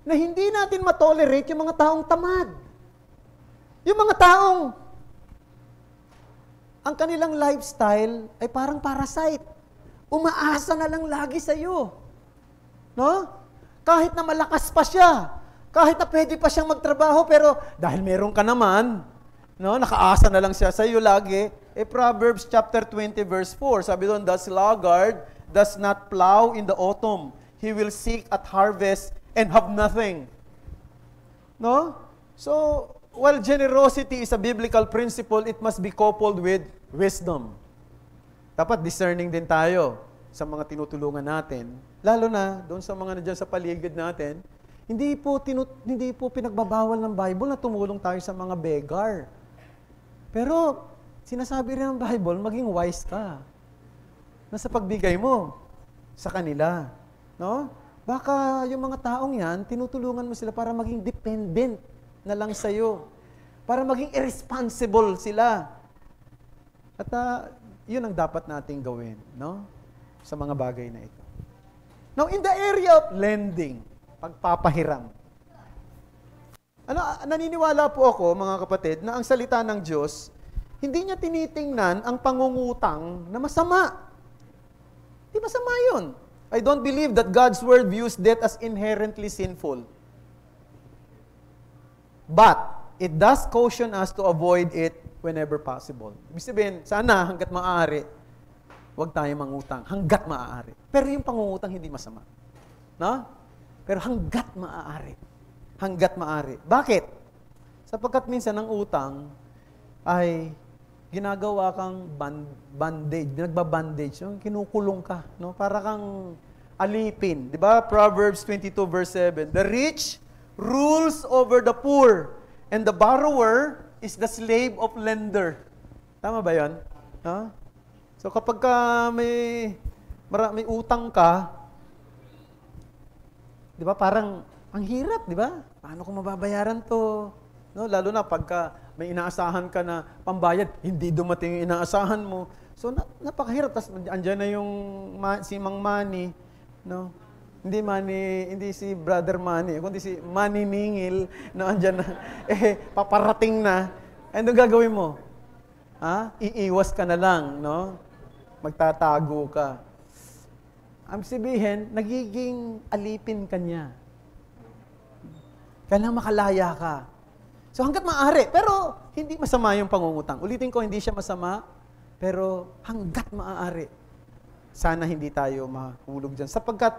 na hindi natin matolerate yung mga taong tamad. Yung mga taong ang kanilang lifestyle ay parang parasite. Umaasa na lang lagi sa iyo. No? Kahit na malakas pa siya, kahit na pwede pa siyang magtrabaho, pero dahil meron ka naman, no, nakaasa na lang siya sa iyo lagi. Proverbs chapter 20 verse 4, sabi doon, the sluggard does not plow in the autumn. He will seek at harvest and have nothing. No? So, while generosity is a biblical principle, it must be coupled with wisdom. Dapat discerning din tayo sa mga tinutulungan natin, lalo na doon sa mga nandiyan sa paligid natin. Hindi po pinagbabawal ng Bible na tumulong tayo sa mga beggar. Pero sinasabi rin ng Bible, maging wise ka na sa pagbigay mo sa kanila, no? Baka yung mga taong yan, tinutulungan mo sila para maging dependent na lang sa'yo. Para maging irresponsible sila. At yun ang dapat nating gawin, no? Sa mga bagay na ito. Now, in the area of lending, pagpapahiram. Naniniwala po ako, mga kapatid, na ang salita ng Diyos, hindi niya tinitingnan ang pangungutang na masama. Di masama yun. I don't believe that God's Word views debt as inherently sinful. But, it does caution us to avoid it whenever possible. Ibig sabihin, sana hanggat maaari, huwag tayo mangutang. Hanggat maaari. Pero yung pangungutang hindi masama. No? Pero hanggat maaari. Hanggat maaari. Bakit? Sapagkat minsan ang utang ay ginagawa kang bandage, nagbabandage, yung kinukulong ka, no? Para kang alipin. Di ba? Proverbs 22 verse 7. The rich rules over the poor, and the borrower is the slave of lender. Tama ba yan? No? So kapag ka may utang ka, di ba, parang ang hirap, di ba? Paano ko mababayaran to? No, lalo na pagka may inaasahan ka na pambayad, hindi dumating yung inaasahan mo. So napakahirap. Tapos andyan na yung si Mang Manny, no? Hindi si Brother Manny, kundi si Manny Ningil, no, andyan na. Paparating na. Ano gagawin mo? Iiwas ka na lang, no? Magtatago ka. Ang sabihin, nagiging alipin ka niya. Kailangan makalaya ka. So hanggat maaari, pero hindi masama yung pangungutang. Ulitin ko, hindi siya masama, pero hanggat maaari, sana hindi tayo mahulog dyan. Sapagkat,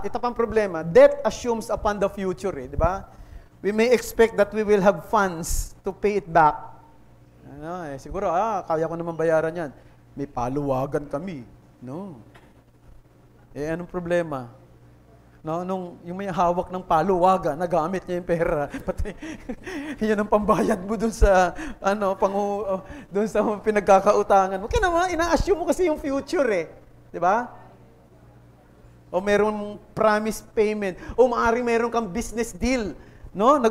ito pang problema, debt assumes upon the future, di ba? We may expect that we will have funds to pay it back. Siguro, kaya ko naman bayaran yan. May paluwagan kami. No. Anong problema? No, yung may hawak ng paluwagan, nagamit niya yung pera. Pati, yan ang pambayad mo dun sa, dun sa pinagkakautangan mo. Kaya naman, ina-assume mo kasi yung future Di ba? O meron promise payment. O maaaring meron kang business deal. No?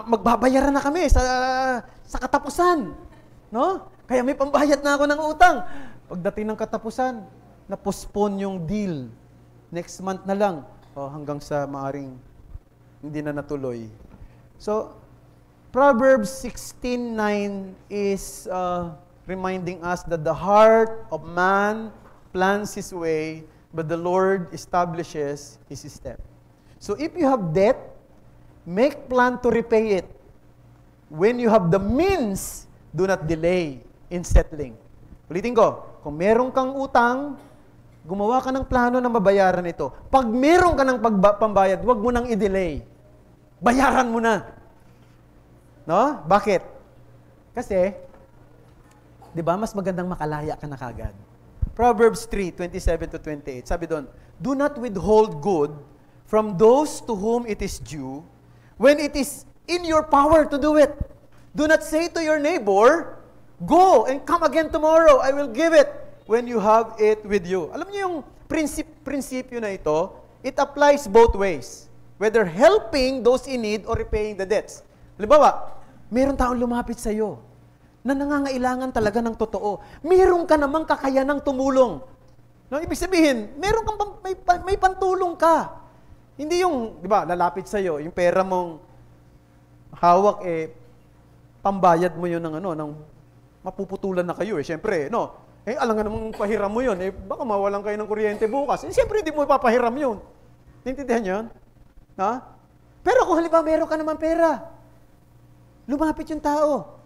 Magbabayaran na kami sa katapusan. No? Kaya may pambayad na ako ng utang. Pagdating ng katapusan, na-postpone yung deal. Next month na lang. Hanggang sa maaring hindi na natuloy. So, Proverbs 16:9 is reminding us that the heart of man plans his way, but the Lord establishes his step. So, if you have debt, make plan to repay it. When you have the means, do not delay in settling. Ulitin ko, kung meron kang utang, gumawa ka ng plano na mabayaran ito. Pag meron ka ng pambayad, huwag mo nang i-delay. Bayaran mo na. No? Bakit? Kasi, di ba, mas magandang makalaya ka na kagad. Proverbs 3:27-28. Sabi doon, do not withhold good from those to whom it is due when it is in your power to do it. Do not say to your neighbor, go and come again tomorrow. I will give it when you have it with you. Alam niyo yung prinsipyo na ito, it applies both ways. Whether helping those in need or repaying the debts. Halimbawa, meron taong lumapit sa iyo na nangangailangan talaga ng totoo. Meron ka namang kakayanang tumulong. No, ibig sabihin, meron kang may pantulong ka. Hindi yung, di ba, lalapit sa iyo, yung pera mong hawak pambayad mo yun ng mapuputulan na kayo Siyempre, no? Alam nga namang pahiram mo yun. Baka mawalan kayo ng kuryente bukas. Siyempre, hindi mo ipapahiram yun. Naintindihan yun? Pero kung halimbawa, meron ka naman pera, lumapit yung tao.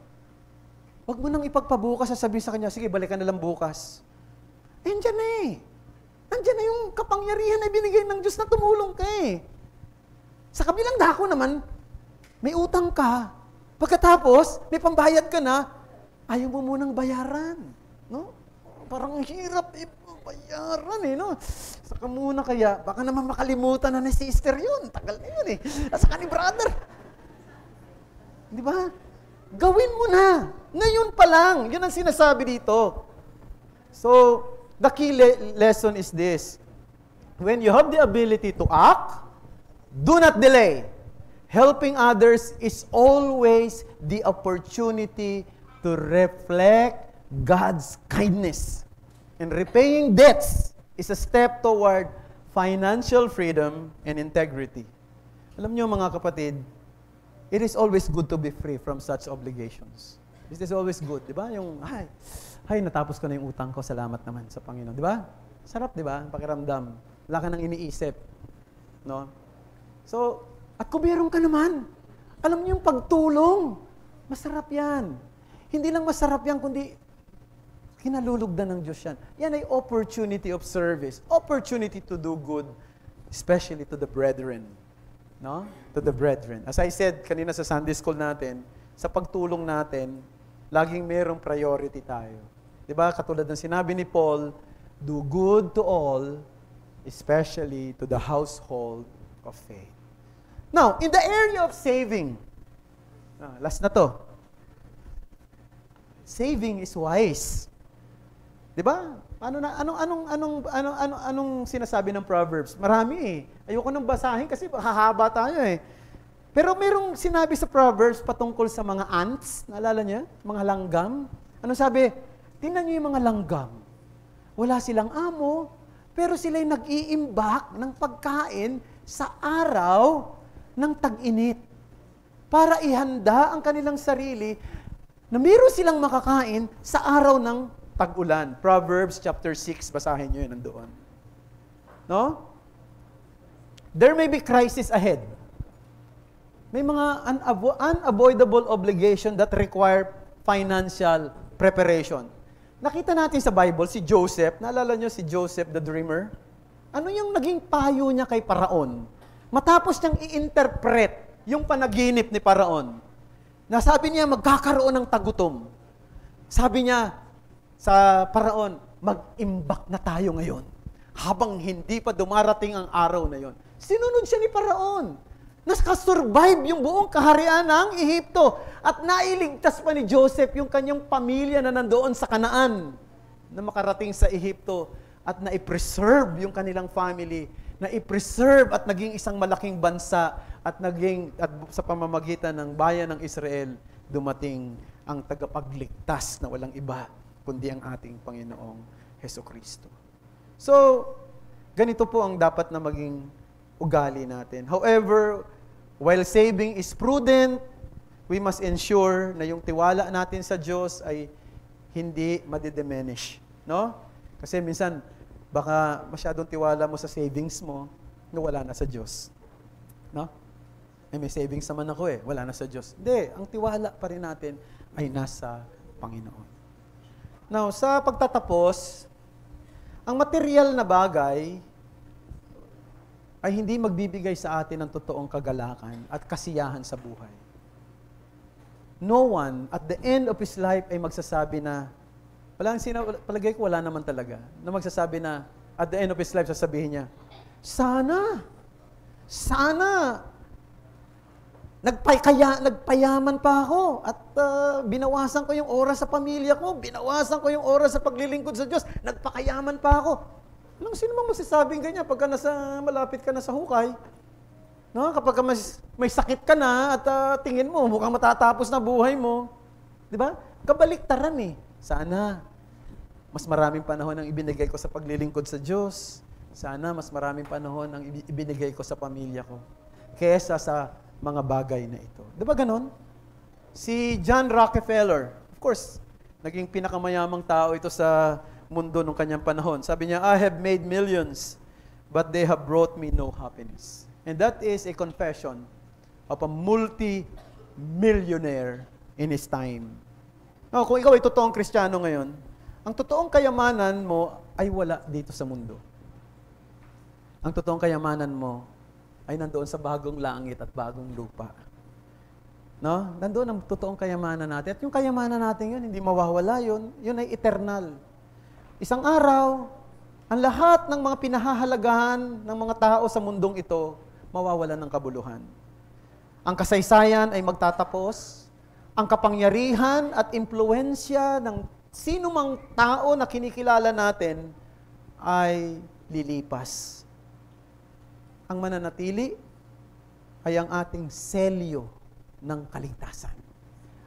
Huwag mo nang ipagpabukas, sasabihin sa kanya, sige, balikan na lang bukas. Nandiyan na Nandiyan na yung kapangyarihan na binigay ng Diyos na tumulong ka Sa kabilang dako naman, may utang ka. Pagkatapos, may pambayad ka na, ayaw mo munang bayaran. No? Parang hirap bayaran no? Saka muna kaya, baka naman makalimutan na ni sister yun. Tagal na yun Saka ni brother. Di ba? Gawin mo na. Ngayon pa lang. Yun ang sinasabi dito. So, the key lesson is this. When you have the ability to act, do not delay. Helping others is always the opportunity to reflect God's kindness. And repaying debts is a step toward financial freedom and integrity. Alam niyo mga kapatid, it is always good to be free from such obligations. It is always good, di ba? Yung, natapos ko na yung utang ko, salamat naman sa Panginoon. Di ba? Sarap, di ba? Pakiramdam. Wala ka nang iniisip. No? So, at kung meron ka naman, alam niyo yung pagtulong, masarap yan. Hindi lang masarap yan, kundi kinalulugdan ng Diyos yan. Yan ay opportunity of service, opportunity to do good especially to the brethren. No? To the brethren. As I said kanina sa Sunday school natin, sa pagtulong natin, laging merong priority tayo. 'Di ba? Katulad ng sinabi ni Paul, do good to all, especially to the household of faith. Now, in the area of saving, last na to. Saving is wise. 'Di ba? Anong sinasabi ng Proverbs? Marami eh. Ayoko nang basahin kasi hahaba tayo eh. Pero merong sinabi sa Proverbs patungkol sa mga ants, naalala niya? Mga langgam. Ano sabi? Tingnan niyo yung mga langgam. Wala silang amo, pero sila'y nag-iimbak ng pagkain sa araw ng tag-init para ihanda ang kanilang sarili na meron silang makakain sa araw ng tag-ulan. Proverbs chapter 6, basahin nyo yun nandoon. No? There may be crisis ahead. May mga unavoidable obligation that require financial preparation. Nakita natin sa Bible si Joseph, naalala nyo si Joseph the dreamer? Ano yung naging payo niya kay Paraon? Matapos niyang i-interpret yung panaginip ni Paraon, nasabi niya magkakaroon ng tagutom. Sabi niya sa Paraon, mag-imbak na tayo ngayon habang hindi pa dumarating ang araw na yon. Sinunod siya ni Paraon. Nakasurvive yung buong kaharian ng Ehipto at nailigtas pa ni Joseph yung kanyang pamilya na nandoon sa Kanaan na makarating sa Ehipto at na-preserve yung kanilang family, na-preserve at naging isang malaking bansa at sa pamamagitan ng bayan ng Israel, dumating ang tagapagligtas na walang iba kundi ang ating Panginoong Hesukristo. So, ganito po ang dapat na maging ugali natin. However, while saving is prudent, we must ensure na yung tiwala natin sa Diyos ay hindi madidiminish. No? Kasi minsan, baka masyadong tiwala mo sa savings mo na wala na sa Diyos. No? May savings naman ako wala na sa Diyos. Hindi, ang tiwala pa rin natin ay nasa Panginoon. Now, sa pagtatapos, ang material na bagay ay hindi magbibigay sa atin ng totoong kagalakan at kasiyahan sa buhay. No one, at the end of his life, ay magsasabi na, palagay ko wala naman talaga, na magsasabi na, at the end of his life, sasabihin niya, sana, nagpayaman pa ako at binawasan ko yung oras sa pamilya ko, binawasan ko yung oras sa paglilingkod sa Diyos, nagpakayaman pa ako. Sino mang masasabing ganyan pagka malapit ka na sa hukay? No? Kapag may sakit ka na at tingin mo, mukhang matatapos na buhay mo. Di ba? Kabaliktaran Sana, mas maraming panahon ang ibinigay ko sa paglilingkod sa Diyos. Sana, mas maraming panahon ang ibinigay ko sa pamilya ko. Kesa sa mga bagay na ito. Di ba ganon? Si John Rockefeller, of course, naging pinakamayamang tao ito sa mundo nung kanyang panahon. Sabi niya, I have made millions, but they have brought me no happiness. And that is a confession of a multi-millionaire in his time. Now, kung ikaw ay totoong Kristiyano ngayon, ang totoong kayamanan mo ay wala dito sa mundo. Ang totoong kayamanan mo ay nandoon sa bagong langit at bagong lupa. No? Nandoon ang totoong kayamanan natin. At yung kayamanan natin yun, hindi mawawala yun. Yun ay eternal. Isang araw, ang lahat ng mga pinahahalagahan ng mga tao sa mundong ito, mawawalan ng kabuluhan. Ang kasaysayan ay magtatapos. Ang kapangyarihan at impluensya ng sino mang tao na kinikilala natin ay lilipas. Ang mananatili ay ang ating selyo ng kaligtasan.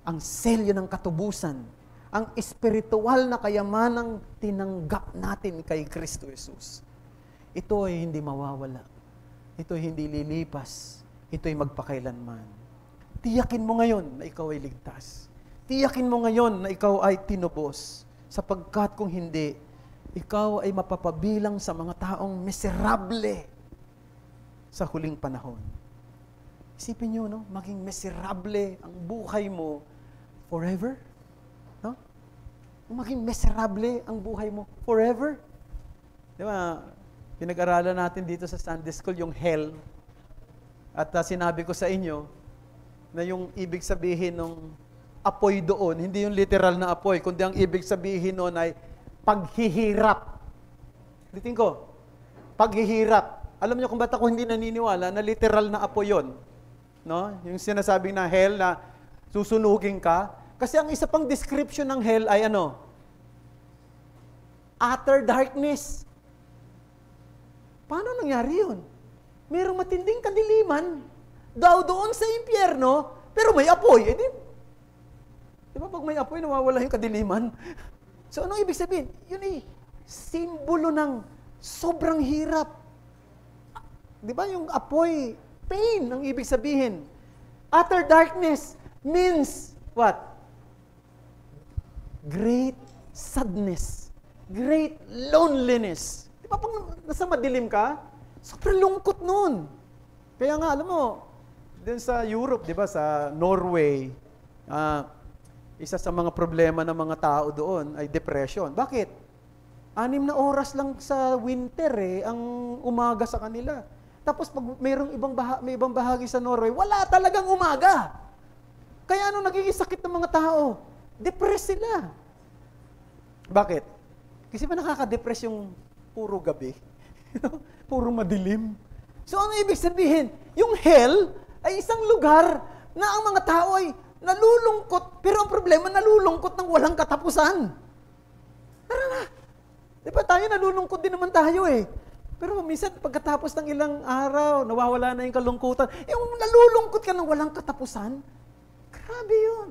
Ang selyo ng katubusan. Ang espiritual na kayamanang tinanggap natin kay Kristo Jesus. Ito ay hindi mawawala. Ito ay hindi lilipas. Ito ay magpakailanman. Tiyakin mo ngayon na ikaw ay ligtas. Tiyakin mo ngayon na ikaw ay tinubos. Sapagkat kung hindi, ikaw ay mapapabilang sa mga taong miserable sa huling panahon. Isipin nyo, no? Maging miserable ang buhay mo forever. No? Maging miserable ang buhay mo forever. Di ba? Pinag-aralan natin dito sa Sunday School yung hell. At sinabi ko sa inyo na yung ibig sabihin ng apoy doon, hindi yung literal na apoy, kundi ang ibig sabihin noon ay paghihirap. Ulitin ko, paghihirap. Alam niyo kung ba't ako hindi naniniwala na literal na apoy yun? No? Yung sinasabing na hell na susunugin ka. Kasi ang isa pang description ng hell ay ano? Utter darkness. Paano nangyari yun? Merong matinding kadiliman daw doon sa impyerno, pero may apoy. Di ba pag may apoy, nawawala yung kadiliman? So anong ibig sabihin? Yun ay simbolo ng sobrang hirap. Di ba yung apoy, pain ang ibig sabihin. Utter darkness means what? Great sadness. Great loneliness. Di ba pag nasa madilim ka, sobrang lungkot nun. Kaya nga, alam mo, dun sa Europe, di ba, sa Norway, isa sa mga problema ng mga tao doon ay depression. Bakit? 6 na oras lang sa winter ang umaga sa kanila. Tapos pag mayroong may ibang bahagi sa Norway, wala talagang umaga. Kaya ano nagiging sakit ng mga tao? Depressed sila. Bakit? Kasi ba nakaka-depress yung puro gabi? Puro madilim. So ano ibig sabihin? Yung hell ay isang lugar na ang mga tao ay nalulungkot, pero ang problema, nalulungkot ng walang katapusan. Tara na. Di ba tayo nalulungkot din naman tayo eh. Pero minsan pagkatapos ng ilang araw, nawawala na yung kalungkutan. Yung nalulungkot ka ng walang katapusan, grabe yun.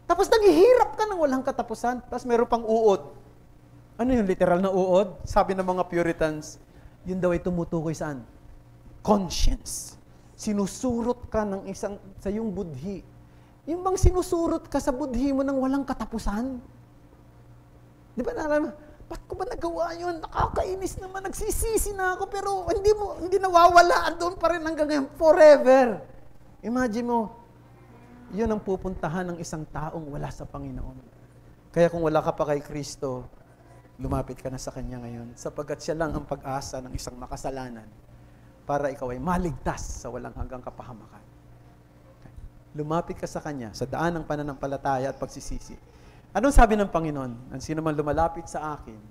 Tapos naghihirap ka ng walang katapusan, tapos meron pang uod. Ano yung literal na uod? Sabi ng mga Puritans, yun daw ay tumutukoy saan? Conscience. Sinusurot ka ng sa iyong budhi. Yung bang sinusurot ka sa budhi mo ng walang katapusan? Di ba naalala mo? Ba't ko ba nagawa yun? Nakakainis naman, nagsisisi na ako, pero hindi nawawala, doon pa rin hanggang ngayon, forever. Imagine mo, yun ang pupuntahan ng isang taong wala sa Panginoon. Kaya kung wala ka pa kay Kristo, lumapit ka na sa Kanya ngayon, sapagkat siya lang ang pag-asa ng isang makasalanan para ikaw ay maligtas sa walang hanggang kapahamakan. Lumapit ka sa Kanya sa daan ng pananampalataya at pagsisisi. Anong sabi ng Panginoon? Ang sino man lumalapit sa akin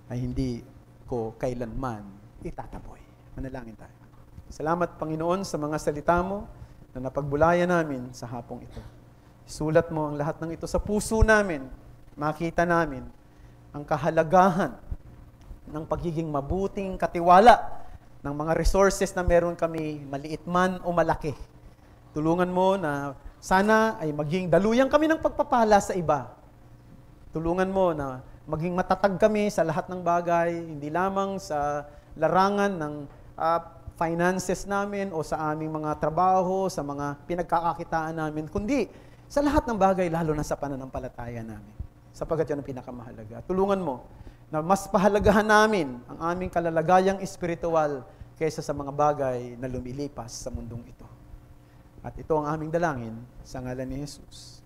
ay hindi ko kailanman itataboy. Manalangin tayo. Salamat, Panginoon, sa mga salita mo na napagbulayan namin sa hapong ito. Sulat mo ang lahat ng ito sa puso namin. Makita namin ang kahalagahan ng pagiging mabuting katiwala ng mga resources na meron kami, maliit man o malaki. Tulungan mo na sana ay maging daluyan kami ng pagpapala sa iba. Tulungan mo na maging matatag kami sa lahat ng bagay, hindi lamang sa larangan ng finances namin o sa aming mga trabaho, sa mga pinagkakakitaan namin, kundi sa lahat ng bagay, lalo na sa pananampalataya namin. Sapagkat yan ang pinakamahalaga. Tulungan mo na mas pahalagahan namin ang aming kalalagayang espiritual kaysa sa mga bagay na lumilipas sa mundong ito. At ito ang aming dalangin sa ngalan ni Jesus.